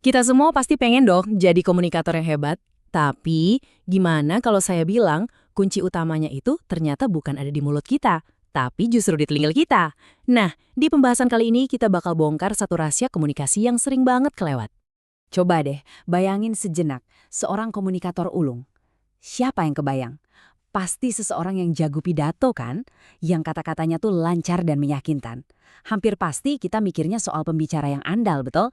Kita semua pasti pengen dong jadi komunikator yang hebat. Tapi, gimana kalau saya bilang kunci utamanya itu ternyata bukan ada di mulut kita, tapi justru di telinga kita? Nah, di pembahasan kali ini kita bakal bongkar satu rahasia komunikasi yang sering banget kelewat. Coba deh, bayangin sejenak, seorang komunikator ulung. Siapa yang kebayang? Pasti seseorang yang jago pidato kan? Yang kata-katanya tuh lancar dan meyakinkan. Hampir pasti kita mikirnya soal pembicara yang andal, betul?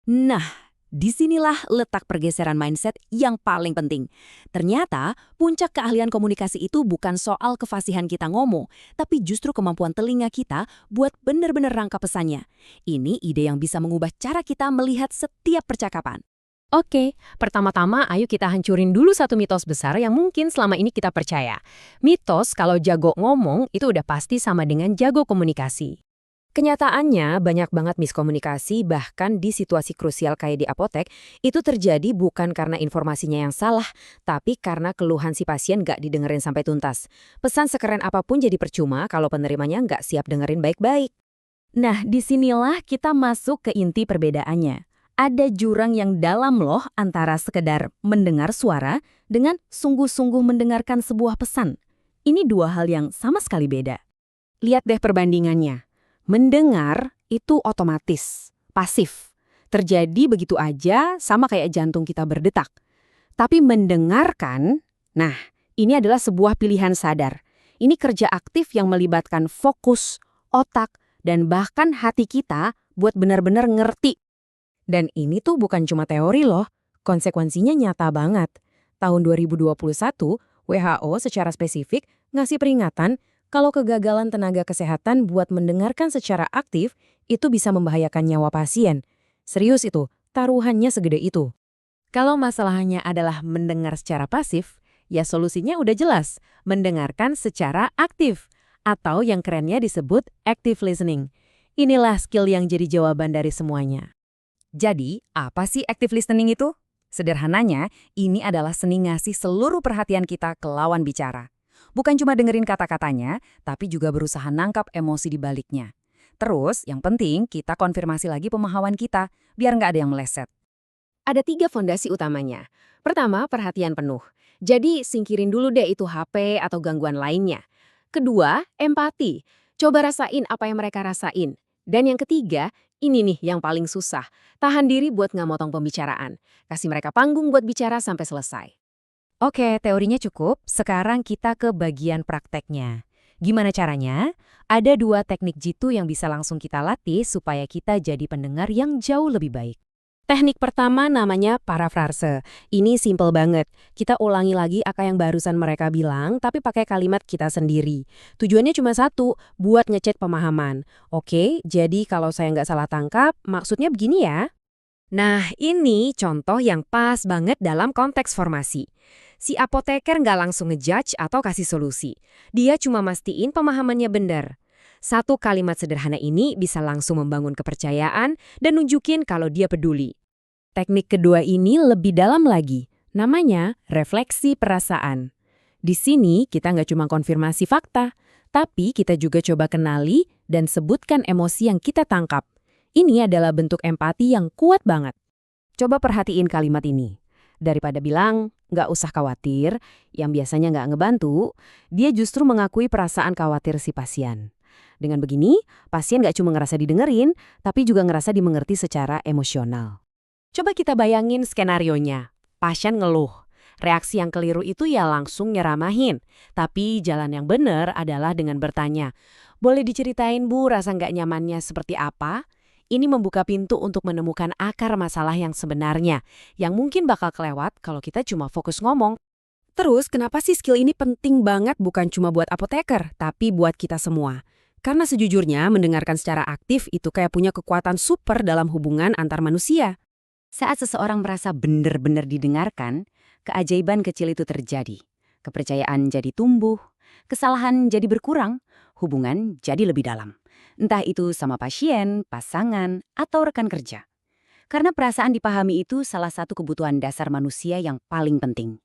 Nah, disinilah letak pergeseran mindset yang paling penting. Ternyata, puncak keahlian komunikasi itu bukan soal kefasihan kita ngomong, tapi justru kemampuan telinga kita buat benar-benar rangkap pesannya. Ini ide yang bisa mengubah cara kita melihat setiap percakapan. Oke, pertama-tama ayo kita hancurin dulu satu mitos besar yang mungkin selama ini kita percaya. Mitos kalau jago ngomong itu udah pasti sama dengan jago komunikasi. Kenyataannya, banyak banget miskomunikasi bahkan di situasi krusial kayak di apotek, itu terjadi bukan karena informasinya yang salah, tapi karena keluhan si pasien nggak didengerin sampai tuntas. Pesan sekeren apapun jadi percuma kalau penerimanya nggak siap dengerin baik-baik. Nah, disinilah kita masuk ke inti perbedaannya. Ada jurang yang dalam loh antara sekedar mendengar suara dengan sungguh-sungguh mendengarkan sebuah pesan. Ini dua hal yang sama sekali beda. Lihat deh perbandingannya. Mendengar itu otomatis, pasif. Terjadi begitu aja sama kayak jantung kita berdetak. Tapi mendengarkan, nah ini adalah sebuah pilihan sadar. Ini kerja aktif yang melibatkan fokus, otak, dan bahkan hati kita buat benar-benar ngerti. Dan ini tuh bukan cuma teori loh, konsekuensinya nyata banget. Tahun 2021, WHO secara spesifik ngasih peringatan kalau kegagalan tenaga kesehatan buat mendengarkan secara aktif itu bisa membahayakan nyawa pasien. Serius itu, taruhannya segede itu. Kalau masalahnya adalah mendengar secara pasif, ya solusinya udah jelas, mendengarkan secara aktif. Atau yang kerennya disebut active listening. Inilah skill yang jadi jawaban dari semuanya. Jadi, apa sih active listening itu? Sederhananya, ini adalah seni ngasih seluruh perhatian kita ke lawan bicara. Bukan cuma dengerin kata-katanya, tapi juga berusaha nangkap emosi di baliknya. Terus, yang penting kita konfirmasi lagi pemahaman kita, biar nggak ada yang meleset. Ada 3 fondasi utamanya. Pertama, perhatian penuh. Jadi, singkirin dulu deh itu HP atau gangguan lainnya. Kedua, empati. Coba rasain apa yang mereka rasain. Dan yang ketiga, ini nih yang paling susah. Tahan diri buat nggak motong pembicaraan. Kasih mereka panggung buat bicara sampai selesai. Oke, teorinya cukup. Sekarang kita ke bagian prakteknya. Gimana caranya? Ada 2 teknik jitu yang bisa langsung kita latih supaya kita jadi pendengar yang jauh lebih baik. Teknik pertama namanya parafrase. Ini simple banget. Kita ulangi lagi apa yang barusan mereka bilang, tapi pakai kalimat kita sendiri. Tujuannya cuma satu, buat ngecek pemahaman. Oke, jadi kalau saya nggak salah tangkap, maksudnya begini ya. Nah, ini contoh yang pas banget dalam konteks formasi. Si apoteker nggak langsung ngejudge atau kasih solusi. Dia cuma mastiin pemahamannya benar. Satu kalimat sederhana ini bisa langsung membangun kepercayaan dan nunjukin kalau dia peduli. Teknik kedua ini lebih dalam lagi, namanya refleksi perasaan. Di sini kita nggak cuma konfirmasi fakta, tapi kita juga coba kenali dan sebutkan emosi yang kita tangkap. Ini adalah bentuk empati yang kuat banget. Coba perhatiin kalimat ini. Daripada bilang, nggak usah khawatir, yang biasanya nggak ngebantu, dia justru mengakui perasaan khawatir si pasien. Dengan begini, pasien nggak cuma ngerasa didengerin, tapi juga ngerasa dimengerti secara emosional. Coba kita bayangin skenarionya. Pasien ngeluh. Reaksi yang keliru itu ya langsung nyeramahin. Tapi jalan yang benar adalah dengan bertanya, boleh diceritain Bu rasa nggak nyamannya seperti apa? Ini membuka pintu untuk menemukan akar masalah yang sebenarnya, yang mungkin bakal kelewat kalau kita cuma fokus ngomong. Terus, kenapa sih skill ini penting banget bukan cuma buat apoteker, tapi buat kita semua? Karena sejujurnya, mendengarkan secara aktif itu kayak punya kekuatan super dalam hubungan antar manusia. Saat seseorang merasa benar-benar didengarkan, keajaiban kecil itu terjadi. Kepercayaan jadi tumbuh, kesalahan jadi berkurang, hubungan jadi lebih dalam. Entah itu sama pasien, pasangan, atau rekan kerja. Karena perasaan dipahami itu salah satu kebutuhan dasar manusia yang paling penting.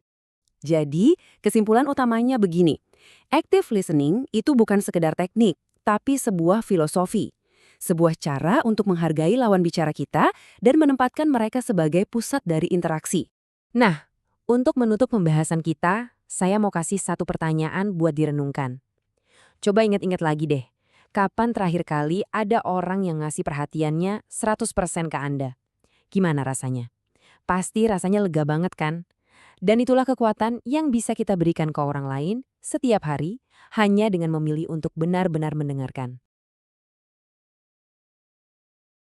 Jadi, kesimpulan utamanya begini. Active listening itu bukan sekedar teknik, tapi sebuah filosofi. Sebuah cara untuk menghargai lawan bicara kita dan menempatkan mereka sebagai pusat dari interaksi. Nah, untuk menutup pembahasan kita, saya mau kasih satu pertanyaan buat direnungkan. Coba ingat-ingat lagi deh, kapan terakhir kali ada orang yang ngasih perhatiannya 100% ke Anda? Gimana rasanya? Pasti rasanya lega banget kan? Dan itulah kekuatan yang bisa kita berikan ke orang lain setiap hari, hanya dengan memilih untuk benar-benar mendengarkan.